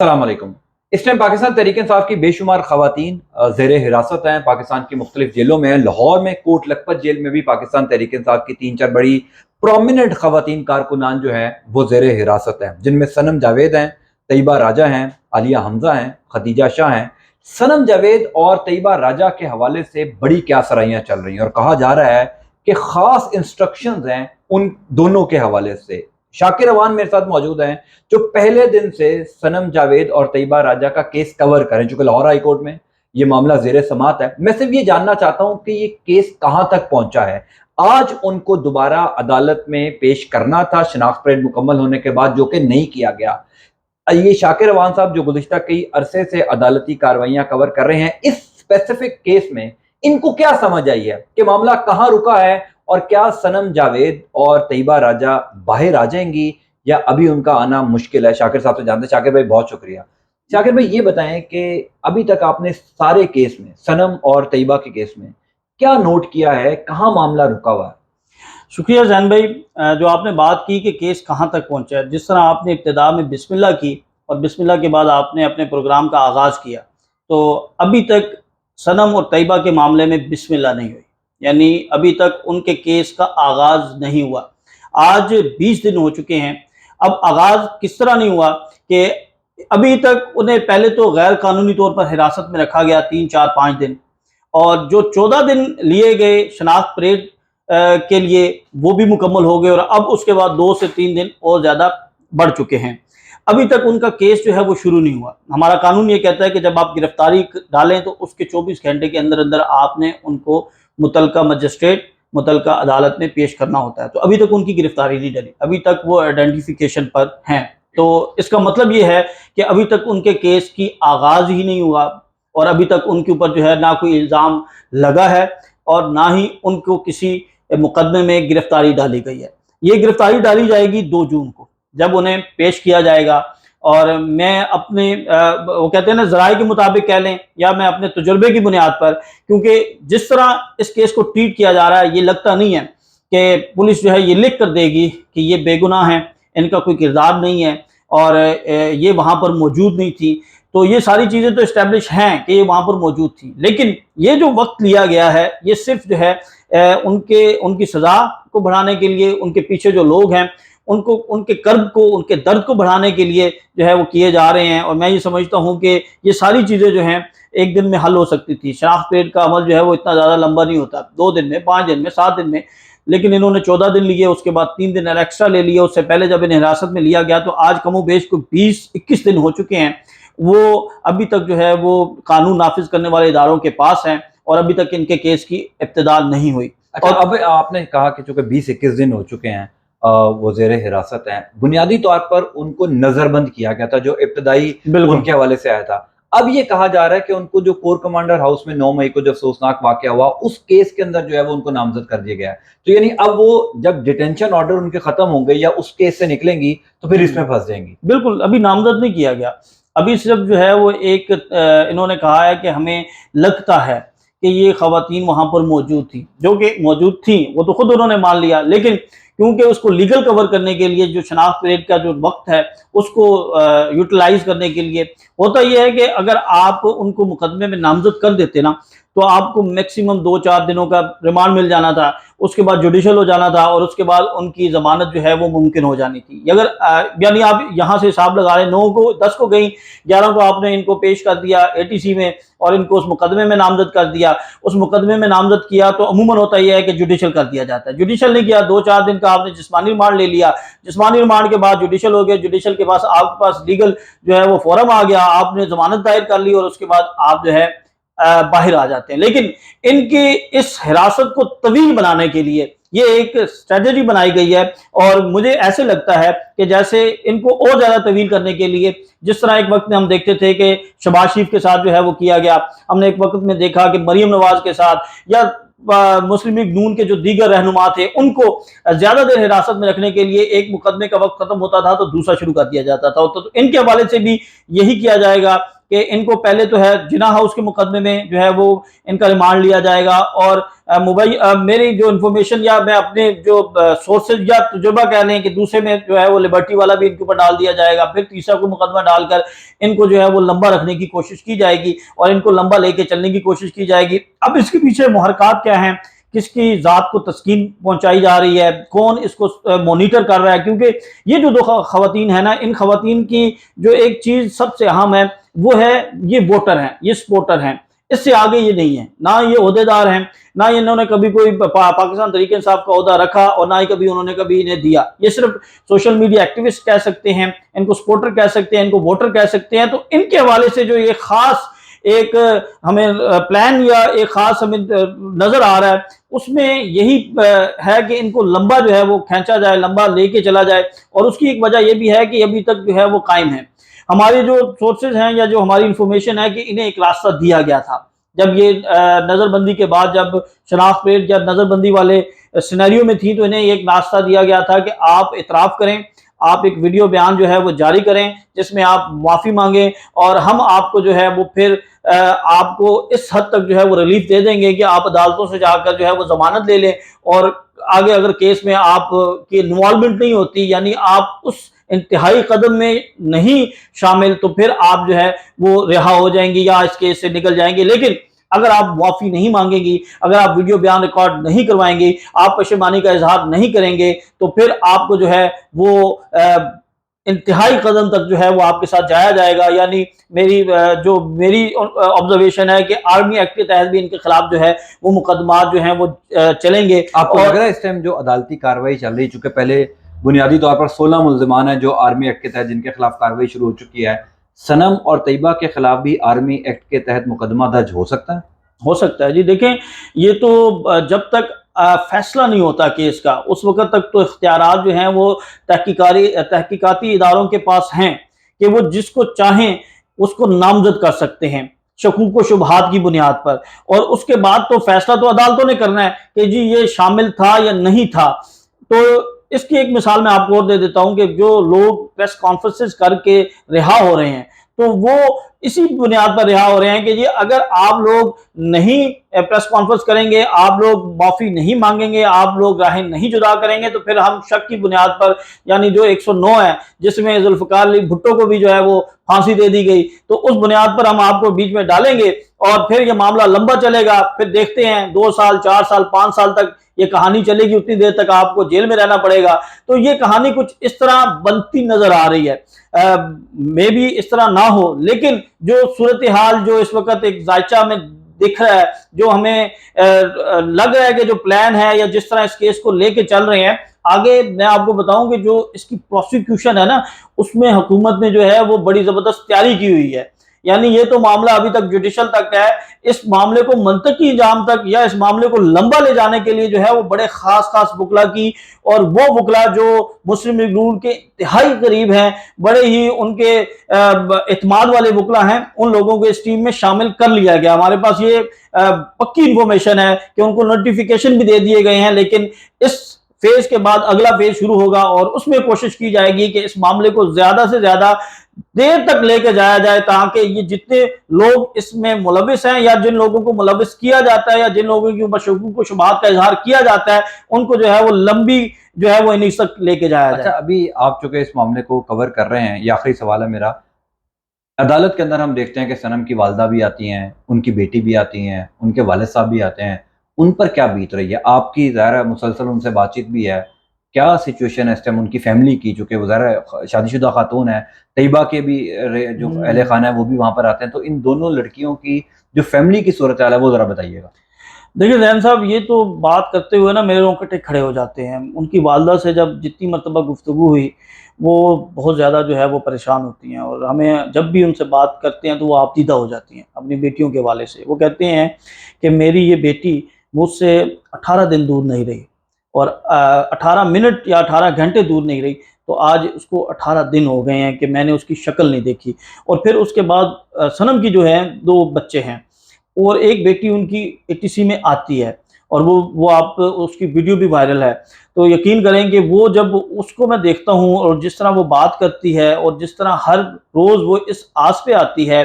السلام علیکم۔ اس ٹائم پاکستان تحریک انصاف کی بے شمار خواتین زیر حراست ہیں، پاکستان کی مختلف جیلوں میں ہیں۔ لاہور میں کوٹ لکھپت جیل میں بھی پاکستان تحریک انصاف کی 3-4 بڑی پرومیننٹ خواتین کارکنان جو ہیں وہ زیر حراست ہیں، جن میں صنم جاوید ہیں، طیبہ راجہ ہیں، عالیہ حمزہ ہیں، خدیجہ شاہ ہیں۔ صنم جاوید اور طیبہ راجہ کے حوالے سے بڑی کیا سرائیاں چل رہی ہیں اور کہا جا رہا ہے کہ خاص انسٹرکشنز ہیں ان دونوں کے حوالے سے۔ شاکر اوان میرے ساتھ موجود ہیں جو پہلے دن سے صنم جاوید اور طیبہ راجہ کا کیس کور کریں، چونکہ لاہور ہائی کورٹ میں یہ معاملہ زیر سماعت ہے۔ میں صرف یہ جاننا چاہتا ہوں کہ یہ کیس کہاں تک پہنچا ہے۔ آج ان کو دوبارہ عدالت میں پیش کرنا تھا شناخت پریڈ مکمل ہونے کے بعد، جو کہ نہیں کیا گیا۔ یہ شاکر اوان صاحب جو گزشتہ کئی عرصے سے عدالتی کارروائیاں کور کر رہے ہیں، اس اسپیسیفک کیس میں ان کو کیا سمجھ آئی ہے کہ معاملہ کہاں رکا ہے، اور کیا صنم جاوید اور طیبہ راجہ باہر آ جائیں گی یا ابھی ان کا آنا مشکل ہے؟ شاکر صاحب سے جانتے ہیں۔ شاکر بھائی بہت شکریہ۔ شاکر بھائی یہ بتائیں کہ ابھی تک آپ نے سارے کیس میں، صنم اور طیبہ کے کیس میں کیا نوٹ کیا ہے، کہاں معاملہ رکا ہوا ہے؟ شکریہ زین بھائی، جو آپ نے بات کی کہ کیس کہاں تک پہنچا ہے، جس طرح آپ نے ابتدا میں بسم اللہ کی اور بسم اللہ کے بعد آپ نے اپنے پروگرام کا آغاز کیا، تو ابھی تک صنم اور طیبہ کے معاملے میں بسم اللہ نہیں ہوئی، یعنی ابھی تک ان کے کیس کا آغاز نہیں ہوا۔ آج 20 دن ہو چکے ہیں۔ اب آغاز کس طرح نہیں ہوا کہ ابھی تک انہیں پہلے تو غیر قانونی طور پر حراست میں رکھا گیا 3 4 5 دن، اور جو 14 دن لیے گئے شناخت پریڈ کے لیے وہ بھی مکمل ہو گئے، اور اب اس کے بعد 2 سے 3 دن اور زیادہ بڑھ چکے ہیں۔ ابھی تک ان کا کیس جو ہے وہ شروع نہیں ہوا۔ ہمارا قانون یہ کہتا ہے کہ جب آپ گرفتاری ڈالیں تو اس کے 24 گھنٹے کے اندر اندر آپ نے ان کو متعلقہ مجسٹریٹ، متعلقہ عدالت میں پیش کرنا ہوتا ہے۔ تو ابھی تک ان کی گرفتاری نہیں ڈلی، ابھی تک وہ آئیڈینٹیفیکیشن پر ہیں۔ تو اس کا مطلب یہ ہے کہ ابھی تک ان کے کیس کی آغاز ہی نہیں ہوا، اور ابھی تک ان کے اوپر جو ہے نہ کوئی الزام لگا ہے اور نہ ہی ان کو کسی مقدمے میں گرفتاری ڈالی گئی ہے۔ یہ گرفتاری ڈالی جائے گی 2 جون کو، جب انہیں پیش کیا جائے گا۔ اور میں اپنے وہ کہتے ہیں نا ذرائع کے مطابق کہہ لیں یا میں اپنے تجربے کی بنیاد پر، کیونکہ جس طرح اس کیس کو ٹریٹ کیا جا رہا ہے یہ لگتا نہیں ہے کہ پولیس جو ہے یہ لکھ کر دے گی کہ یہ بے گناہ ہیں، ان کا کوئی کردار نہیں ہے اور یہ وہاں پر موجود نہیں تھی۔ تو یہ ساری چیزیں تو اسٹیبلش ہیں کہ یہ وہاں پر موجود تھی، لیکن یہ جو وقت لیا گیا ہے یہ صرف جو ہے ان کی سزا کو بڑھانے کے لیے، ان کے پیچھے جو لوگ ہیں ان کے کرب کو، ان کے درد کو بڑھانے کے لیے جو ہے وہ کیے جا رہے ہیں۔ اور میں یہ سمجھتا ہوں کہ یہ ساری چیزیں جو ہیں ایک دن میں حل ہو سکتی تھی۔ شناخت پریڈ کا عمل جو ہے وہ اتنا زیادہ لمبا نہیں ہوتا، 2 دن میں، 5 دن میں، 7 دن میں، لیکن انہوں نے 14 دن لیے، اس کے بعد 3 دن ایکسٹرا لے لیے۔ اس سے پہلے جب انہیں حراست میں لیا گیا تو آج کم و بیش کو 20-21 دن ہو چکے ہیں۔ وہ ابھی تک جو ہے وہ قانون نافذ کرنے والے اداروں کے پاس ہیں اور ابھی تک ان کے کیس کی ابتدا نہیں ہوئی۔ اچھا، اب آپ نے کہا کہ چونکہ 20-21 دن ہو چکے ہیں وہ زیر حراست ہیں، بنیادی طور پر ان کو نظر بند کیا گیا تھا جو ابتدائی ان کے حوالے سے آیا تھا۔ اب یہ کہا جا رہا ہے کہ ان کو جو کور کمانڈر ہاؤس میں 9 مئی کو جو افسوسناک واقعہ ہوا، اس کیس کے اندر جو ہے وہ ان کو نامزد کر دیا گیا ہے۔ تو یعنی اب وہ جب ڈیٹینشن آرڈر ان کے ختم ہوں گے یا اس کیس سے نکلیں گی تو پھر اس میں پھنس جائیں گی۔ بالکل، ابھی نامزد نہیں کیا گیا، ابھی صرف جو ہے وہ ایک انہوں نے کہا ہے کہ ہمیں لگتا ہے کہ یہ خواتین وہاں پر موجود تھی، جو کہ موجود تھیں وہ تو خود انہوں نے مان لیا، لیکن کیونکہ اس کو لیگل کور کرنے کے لیے جو شناخت پریڈ کا جو وقت ہے اس کو یوٹیلائز کرنے کے لیے ہوتا یہ ہے کہ اگر آپ ان کو مقدمے میں نامزد کر دیتے نا تو آپ کو میکسیمم 2-4 دنوں کا ریمانڈ مل جانا تھا، اس کے بعد جوڈیشل ہو جانا تھا، اور اس کے بعد ان کی ضمانت جو ہے وہ ممکن ہو جانی تھی۔ اگر یعنی آپ یہاں سے حساب لگا لیں، 9 کو 10 کو گئیں، 11 کو آپ نے ان کو پیش کر دیا ATC میں اور ان کو اس مقدمے میں نامزد کر دیا۔ اس مقدمے میں نامزد کیا تو عموماً ہوتا یہ ہے کہ جوڈیشل کر دیا جاتا ہے، جوڈیشل نہیں کیا، 2-4 دن کا آپ نے جسمانی ریمانڈ لے لیا، جسمانی ریمانڈ کے بعد جوڈیشل ہو گیا، جوڈیشل کے بعد آپ کے پاس لیگل جو ہے وہ فورم آ گیا، آپ نے ضمانت دائر کر لی اور اس کے بعد آپ جو ہے باہر آ جاتے ہیں۔ لیکن ان کی اس حراست کو طویل بنانے کے لیے یہ ایک اسٹریٹجی بنائی گئی ہے، اور مجھے ایسے لگتا ہے کہ جیسے ان کو اور زیادہ طویل کرنے کے لیے، جس طرح ایک وقت میں ہم دیکھتے تھے کہ شہباز شریف کے ساتھ جو ہے وہ کیا گیا، ہم نے ایک وقت میں دیکھا کہ مریم نواز کے ساتھ یا مسلم لیگ نون کے جو دیگر رہنما تھے ان کو زیادہ دیر حراست میں رکھنے کے لیے ایک مقدمے کا وقت ختم ہوتا تھا تو دوسرا شروع کر دیا جاتا تھا۔ تو ان کے حوالے سے بھی یہی کیا جائے گا کہ ان کو پہلے تو ہے جناح ہاؤس کے مقدمے میں جو ہے وہ ان کا ریمانڈ لیا جائے گا، اور میری جو انفارمیشن یا میں اپنے جو سورسز یا تجربہ کہہ لیں کہ دوسرے میں جو ہے وہ لبرٹی والا بھی ان کے اوپر ڈال دیا جائے گا، پھر تیسرا کو مقدمہ ڈال کر ان کو جو ہے وہ لمبا رکھنے کی کوشش کی جائے گی اور ان کو لمبا لے کے چلنے کی کوشش کی جائے گی۔ اب اس کے پیچھے محرکات کیا ہیں، کس کی ذات کو تسکین پہنچائی جا رہی ہے، کون اس کو مانیٹر کر رہا ہے، کیونکہ یہ جو دو خواتین ہیں نا، ان خواتین کی جو ایک چیز سب سے اہم ہے وہ ہے یہ ووٹر ہیں، یہ سپورٹر ہیں، اس سے آگے یہ نہیں ہے، نہ یہ عہدیدار ہیں، نہ انہوں نے کبھی کوئی پاکستان تحریک انصاف کا عہدہ رکھا اور نہ ہی کبھی انہوں نے کبھی انہیں دیا۔ یہ صرف سوشل میڈیا ایکٹیوسٹ کہہ سکتے ہیں، ان کو سپورٹر کہہ سکتے ہیں، ان کو ووٹر کہہ سکتے ہیں۔ تو ان کے حوالے سے جو یہ خاص ایک ہمیں پلان یا ایک خاص ہمیں نظر آ رہا ہے، اس میں یہی ہے کہ ان کو لمبا جو ہے وہ کھینچا جائے، لمبا لے کے چلا جائے، اور اس کی ایک وجہ یہ بھی ہے کہ ابھی تک جو ہے وہ قائم ہے۔ ہماری جو سورسز ہیں یا جو ہماری انفارمیشن ہے کہ انہیں ایک راستہ دیا گیا تھا جب یہ نظر بندی کے بعد، جب شناخت پیٹ یا نظر بندی والے سینیریو میں تھی، تو انہیں ایک راستہ دیا گیا تھا کہ آپ اعتراف کریں، آپ ایک ویڈیو بیان جو ہے وہ جاری کریں جس میں آپ معافی مانگیں، اور ہم آپ کو جو ہے وہ پھر آپ کو اس حد تک جو ہے وہ ریلیف دے دیں گے کہ آپ عدالتوں سے جا کر جو ہے وہ ضمانت لے لیں، اور آگے اگر کیس میں آپ کی انوالومنٹ نہیں ہوتی، یعنی آپ اس انتہائی قدم میں نہیں شامل، تو پھر آپ جو ہے وہ رہا ہو جائیں گی یا اس کیس سے نکل جائیں گے۔ لیکن اگر آپ معافی نہیں مانگیں گی، اگر آپ ویڈیو بیان ریکارڈ نہیں کروائیں گی، آپ پشیمانی کا اظہار نہیں کریں گے، تو پھر آپ کو جو ہے وہ انتہائی قدم تک جو ہے وہ آپ کے ساتھ جایا جائے گا۔ یعنی میری آبزرویشن ہے کہ آرمی ایکٹ کے تحت بھی ان کے خلاف جو ہے وہ مقدمات جو ہیں وہ چلیں گے۔ آپ کو لگ رہا ہے اس ٹائم جو عدالتی کارروائی چل رہی، چونکہ پہلے بنیادی طور پر 16 ملزمان ہیں جو آرمی ایکٹ کے تحت جن کے خلاف کارروائی شروع ہو چکی ہے، سنم اور طیبہ کے خلاف بھی آرمی ایکٹ کے تحت مقدمہ درج ہو سکتا ہے؟ ہو سکتا ہے جی۔ دیکھیں، یہ تو جب تک فیصلہ نہیں ہوتا کیس کا، اس وقت تک تو اختیارات جو ہیں وہ تحقیقاتی اداروں کے پاس ہیں کہ وہ جس کو چاہیں اس کو نامزد کر سکتے ہیں شکوک و شبہات کی بنیاد پر، اور اس کے بعد تو فیصلہ تو عدالتوں نے کرنا ہے کہ جی یہ شامل تھا یا نہیں تھا۔ تو اس کی ایک مثال میں آپ کو اور دے دیتا ہوں کہ جو لوگ پریس کانفرنسز کر کے رہا ہو رہے ہیں، تو وہ اسی بنیاد پر رہا ہو رہے ہیں کہ یہ اگر آپ لوگ نہیں پریس کانفرنس کریں گے، آپ لوگ معافی نہیں مانگیں گے، آپ لوگ راہیں نہیں جدا کریں گے، تو پھر ہم شک کی بنیاد پر، یعنی جو 109 ہے جس میں ذوالفقار علی بھٹو کو بھی جو ہے وہ پھانسی دے دی گئی، تو اس بنیاد پر ہم آپ کو بیچ میں ڈالیں گے اور پھر یہ معاملہ لمبا چلے گا، پھر دیکھتے ہیں 2 سال 4 سال 5 سال تک یہ کہانی چلے گی، اتنی دیر تک آپ کو جیل میں رہنا پڑے گا۔ تو یہ کہانی کچھ اس طرح بنتی نظر آ رہی ہے، میں بھی اس طرح نہ ہو، لیکن جو صورتحال جو اس وقت ایک ذائچہ میں دکھ رہا ہے، جو ہمیں لگ رہا ہے کہ جو پلان ہے یا جس طرح اس کیس کو لے کے چل رہے ہیں آگے، میں آپ کو بتاؤں کہ جو اس کی پروسیکیوشن ہے نا، اس میں حکومت نے جو ہے وہ بڑی زبردست تیاری کی ہوئی ہے۔ یعنی یہ تو معاملہ ابھی تک جوڈیشل تک ہے، اس معاملے کو منطقی انجام تک یا اس معاملے کو لمبا لے جانے کے لیے جو ہے وہ بڑے خاص وکلا کی، اور وہ وکلا جو مسلم لیگ نون کے انتہائی قریب ہیں، بڑے ہی ان کے اعتماد والے وکلا ہیں، ان لوگوں کو اس ٹیم میں شامل کر لیا گیا۔ ہمارے پاس یہ پکی انفارمیشن ہے کہ ان کو نوٹیفیکیشن بھی دے دیے گئے ہیں، لیکن اس فیز کے بعد اگلا فیز شروع ہوگا اور اس میں کوشش کی جائے گی کہ اس معاملے کو زیادہ سے زیادہ دیر تک لے کے جایا جائے، تاکہ یہ جتنے لوگ اس میں ملوث ہیں یا جن لوگوں کو ملوث کیا جاتا ہے یا جن لوگوں کے اوپر شکوک و شبہات کا اظہار کیا جاتا ہے، ان کو جو ہے وہ لمبی جو ہے وہ انہی تک لے کے جایا جائے۔ اچھا، ابھی آپ چونکہ اس معاملے کو کور کر رہے ہیں، یہ آخری سوال ہے میرا۔ عدالت کے اندر ہم دیکھتے ہیں کہ سنم کی والدہ بھی آتی ہیں، ان کی بیٹی بھی آتی ہیں، ان کے والد صاحب بھی آتے ہیں، ان پر کیا بیت رہی ہے؟ آپ کی ظاہر ہے مسلسل ان سے بات چیت بھی ہے، کیا سچویشن ہے اس ٹائم ان کی فیملی کی، چونکہ وہ ظاہر ہے شادی شدہ خاتون ہے، طیبہ کے بھی جو اہل خانہ ہے وہ بھی وہاں پر آتے ہیں، تو ان دونوں لڑکیوں کی جو فیملی کی صورتحال ہے وہ ذرا بتائیے گا۔ دیکھیں ذہن صاحب، یہ تو بات کرتے ہوئے نا میرے رونگٹے کھڑے ہو جاتے ہیں۔ ان کی والدہ سے جب جتنی مرتبہ گفتگو ہوئی، وہ بہت زیادہ جو ہے وہ پریشان ہوتی ہیں، اور ہمیں جب بھی ان سے بات کرتے ہیں تو وہ آپدیدہ ہو جاتی ہیں اپنی بیٹیوں کے حوالے سے۔ وہ کہتے ہیں کہ میری یہ بیٹی مجھ سے 18 دن دور نہیں رہی، اور 18 منٹ یا 18 گھنٹے دور نہیں رہی، تو آج اس کو 18 دن ہو گئے ہیں کہ میں نے اس کی شکل نہیں دیکھی۔ اور پھر اس کے بعد سنم کی جو ہے 2 بچے ہیں، اور ایک بیٹی ان کی ATC میں آتی ہے، اور وہ آپ اس کی ویڈیو بھی وائرل ہے، تو یقین کریں کہ وہ جب اس کو میں دیکھتا ہوں اور جس طرح وہ بات کرتی ہے اور جس طرح ہر روز وہ اس آس پہ آتی ہے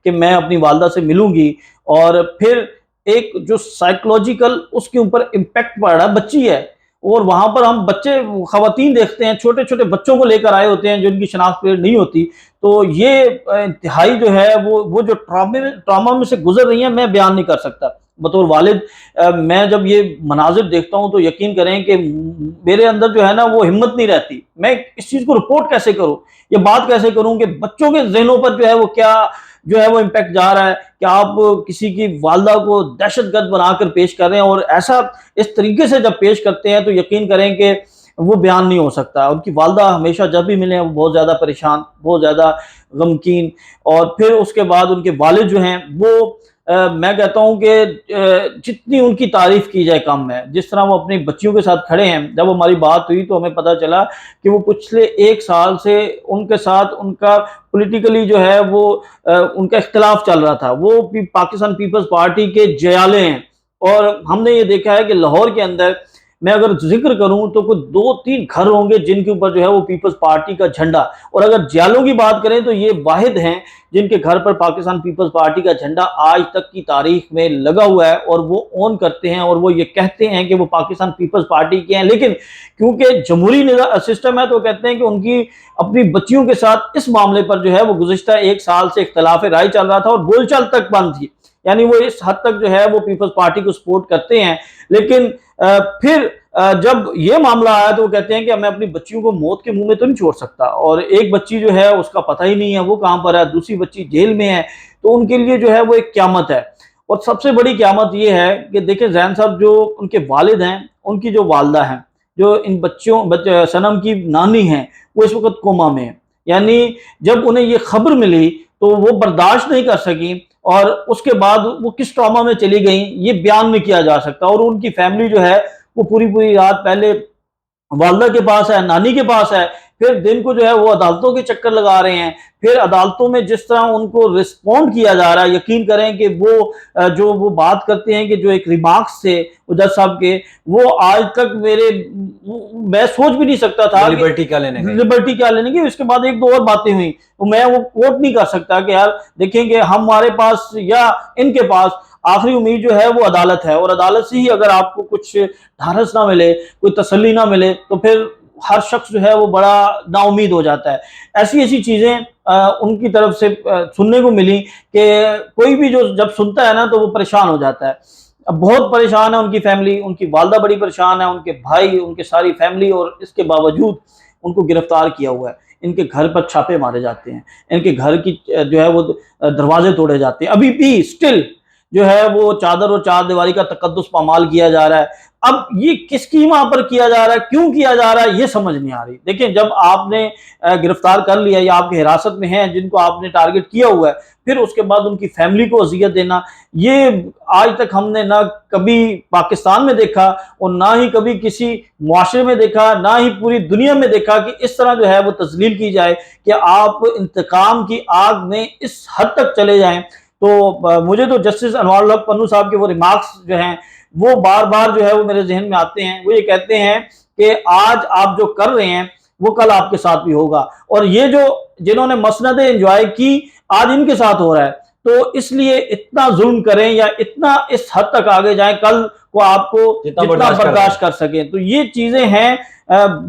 کہ میں اپنی والدہ سے ملوں گی، اور پھر ایک جو سائیکولوجیکل اس کے اوپر امپیکٹ پڑ رہا ہے، بچی ہے، اور وہاں پر ہم بچے خواتین دیکھتے ہیں، چھوٹے چھوٹے بچوں کو لے کر آئے ہوتے ہیں جن کی شناخت پیڑ نہیں ہوتی. تو یہ انتہائی جو ہے وہ جو ٹراما میں سے گزر رہی ہیں، میں بیان نہیں کر سکتا بطور والد. میں جب یہ مناظر دیکھتا ہوں تو یقین کریں کہ میرے اندر جو ہے نا وہ ہمت نہیں رہتی. میں اس چیز کو رپورٹ کیسے کروں، یہ بات کیسے کروں کہ بچوں کے ذہنوں پر جو ہے وہ کیا جو ہے وہ امپیکٹ جا رہا ہے کہ آپ کسی کی والدہ کو دہشت گرد بنا کر پیش کر رہے ہیں، اور ایسا اس طریقے سے جب پیش کرتے ہیں تو یقین کریں کہ وہ بیان نہیں ہو سکتا. ان کی والدہ ہمیشہ جب بھی ملے ہیں وہ بہت زیادہ پریشان، بہت زیادہ غمگین، اور پھر اس کے بعد ان کے والد جو ہیں وہ میں کہتا ہوں کہ جتنی ان کی تعریف کی جائے کم ہے. جس طرح وہ اپنی بچیوں کے ساتھ کھڑے ہیں، جب ہماری بات ہوئی تو ہمیں پتہ چلا کہ وہ پچھلے 1 سال سے ان کے ساتھ ان کا پولیٹیکلی جو ہے وہ ان کا اختلاف چل رہا تھا. وہ پاکستان پیپلز پارٹی کے جیالے ہیں، اور ہم نے یہ دیکھا ہے کہ لاہور کے اندر میں اگر ذکر کروں تو کوئی 2-3 گھر ہوں گے جن کے اوپر جو ہے وہ پیپلز پارٹی کا جھنڈا، اور اگر جیالوں کی بات کریں تو یہ واحد ہیں جن کے گھر پر پاکستان پیپلز پارٹی کا جھنڈا آج تک کی تاریخ میں لگا ہوا ہے، اور وہ اون کرتے ہیں اور وہ یہ کہتے ہیں کہ وہ پاکستان پیپلز پارٹی کے ہیں. لیکن کیونکہ جمہوری سسٹم ہے تو کہتے ہیں کہ ان کی اپنی بچیوں کے ساتھ اس معاملے پر جو ہے وہ گزشتہ 1 سال سے اختلاف رائے چل رہا تھا، اور بول چال تک بند تھی. یعنی وہ اس حد تک جو ہے وہ پیپلز پارٹی کو سپورٹ کرتے ہیں. لیکن پھر جب یہ معاملہ آیا تو وہ کہتے ہیں کہ میں اپنی بچیوں کو موت کے منہ میں تو نہیں چھوڑ سکتا، اور ایک بچی جو ہے اس کا پتہ ہی نہیں ہے وہ کہاں پر ہے، دوسری بچی جیل میں ہے. تو ان کے لیے جو ہے وہ ایک قیامت ہے. اور سب سے بڑی قیامت یہ ہے کہ دیکھیں زین صاحب، جو ان کے والد ہیں، ان کی جو والدہ ہیں، جو ان سنم کی نانی ہیں، وہ اس وقت کوما میں ہیں. یعنی جب انہیں یہ خبر ملی تو وہ برداشت نہیں کر سکی، اور اس کے بعد وہ کس ٹراما میں چلی گئیں یہ بیان نہیں کیا جا سکتا. اور ان کی فیملی جو ہے وہ پوری رات پہلے والدہ کے پاس ہے، نانی کے پاس ہے، پھر دن کو جو ہے وہ عدالتوں کے چکر لگا رہے ہیں. پھر عدالتوں میں جس طرح ان کو رسپونڈ کیا جا رہا ہے، یقین کریں کہ وہ جو وہ بات کرتے ہیں کہ جو ایک ریمارکس تھے جج صاحب کے، وہ آج تک میں سوچ بھی نہیں سکتا تھا لبرٹی کیا لینے کی. اس کے بعد 1-2 اور باتیں ہوئیں، میں وہ کوٹ نہیں کر سکتا کہ یار دیکھیں کہ ہمارے پاس یا ان کے پاس آخری امید جو ہے وہ عدالت ہے، اور عدالت سے ہی اگر آپ کو کچھ ڈھارس نہ ملے، کوئی تسلی نہ ملے، تو پھر ہر شخص جو ہے وہ بڑا نا امید ہو جاتا ہے. ایسی چیزیں ان کی طرف سے سننے کو ملی کہ کوئی بھی جو جب سنتا ہے نا تو وہ پریشان ہو جاتا ہے. اب بہت پریشان ہے ان کی فیملی، ان کی والدہ بڑی پریشان ہے، ان کے بھائی، ان کے ساری فیملی، اور اس کے باوجود ان کو گرفتار کیا ہوا ہے. ان کے گھر پر چھاپے مارے جاتے ہیں، ان کے گھر کی جو ہے وہ دروازے توڑے جاتے ہیں. ابھی بھی سٹل جو ہے وہ چادر اور چار دیواری کا تقدس پامال کیا جا رہا ہے. اب یہ کس کی وہاں پر کیا جا رہا ہے، کیوں کیا جا رہا ہے، یہ سمجھ نہیں آ رہی. دیکھیں جب آپ نے گرفتار کر لیا یا آپ کی حراست میں ہیں جن کو آپ نے ٹارگٹ کیا ہوا ہے، پھر اس کے بعد ان کی فیملی کو اذیت دینا، یہ آج تک ہم نے نہ کبھی پاکستان میں دیکھا، اور نہ ہی کبھی کسی معاشرے میں دیکھا، نہ ہی پوری دنیا میں دیکھا کہ اس طرح جو ہے وہ تذلیل کی جائے کہ آپ انتقام کی آگ میں اس حد تک چلے جائیں. تو مجھے تو جسٹس انوار الحق پنو صاحب کے وہ ریمارکس جو ہیں وہ بار بار جو ہے وہ میرے ذہن میں آتے ہیں. وہ یہ کہتے ہیں کہ آج آپ جو کر رہے ہیں وہ کل آپ کے ساتھ بھی ہوگا، اور یہ جو جنہوں نے مسندیں انجوائے کی آج ان کے ساتھ ہو رہا ہے. تو اس لیے اتنا ظلم کریں یا اتنا اس حد تک آگے جائیں، کل کو آپ کو جتنا برداشت کر سکیں. تو یہ چیزیں ہیں.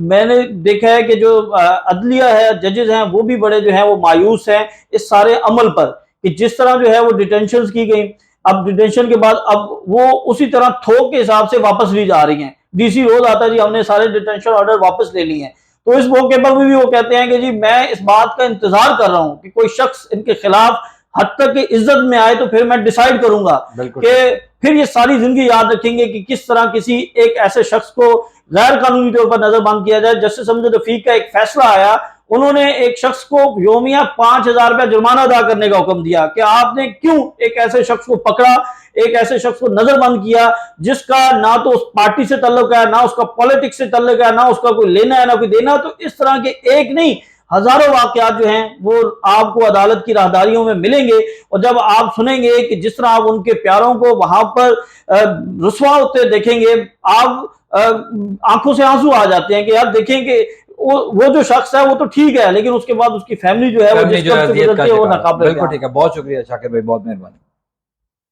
میں نے دیکھا ہے کہ جو عدلیہ ہے، ججز ہیں، وہ بھی بڑے جو ہیں وہ مایوس ہیں اس سارے عمل پر، کہ جس طرح جو ہے وہ ڈیٹینشنز کی گئی. اب ڈیٹینشن کے بعد اب وہ اسی طرح تھوک کے حساب سے واپس لی جا رہی ہیں. ڈی سی روز آتا ہے جی ہم نے سارے ڈیٹینشن آرڈر واپس لے لیے ہیں. تو اس موقع پر بھی وہ کہتے ہیں کہ جی میں اس بات کا انتظار کر رہا ہوں کہ کوئی شخص ان کے خلاف حد تک کہ عزت میں آئے تو پھر میں ڈیسائیڈ کروں گا کہ پھر یہ ساری زندگی یاد رکھیں گے کہ کس طرح کسی ایک ایسے شخص کو غیر قانونی طور پر نظر بند کیا جائے. جسٹس امجد رفیق کا ایک فیصلہ آیا، انہوں نے ایک شخص کو یومیہ 5,000 روپے جرمانہ ادا کرنے کا حکم دیا کہ آپ نے کیوں ایک ایسے شخص کو پکڑا، ایک ایسے شخص کو نظر بند کیا جس کا نہ تو اس پارٹی سے تعلق ہے، نہ اس کا پولیٹکس سے تعلق ہے، نہ اس کا کوئی لینا ہے نہ کوئی دینا. تو اس طرح کے ایک نہیں ہزاروں واقعات جو ہیں وہ آپ کو عدالت کی راہداریوں میں ملیں گے، اور جب آپ سنیں گے کہ جس طرح آپ ان کے پیاروں کو وہاں پر رسوا ہوتے دیکھیں گے، آپ آنکھوں سے آنسو آ جاتے ہیں کہ یار دیکھیں کہ وہ جو شخص ہے وہ تو ٹھیک ہے، لیکن اس کے بعد اس کی فیملی جو ہے وہ جس طرح سے گزرتی ہے وہ ناقابل بیان۔ بالکل ٹھیک ہے، بہت شکریہ شاکر بھائی، بہت مہربانی۔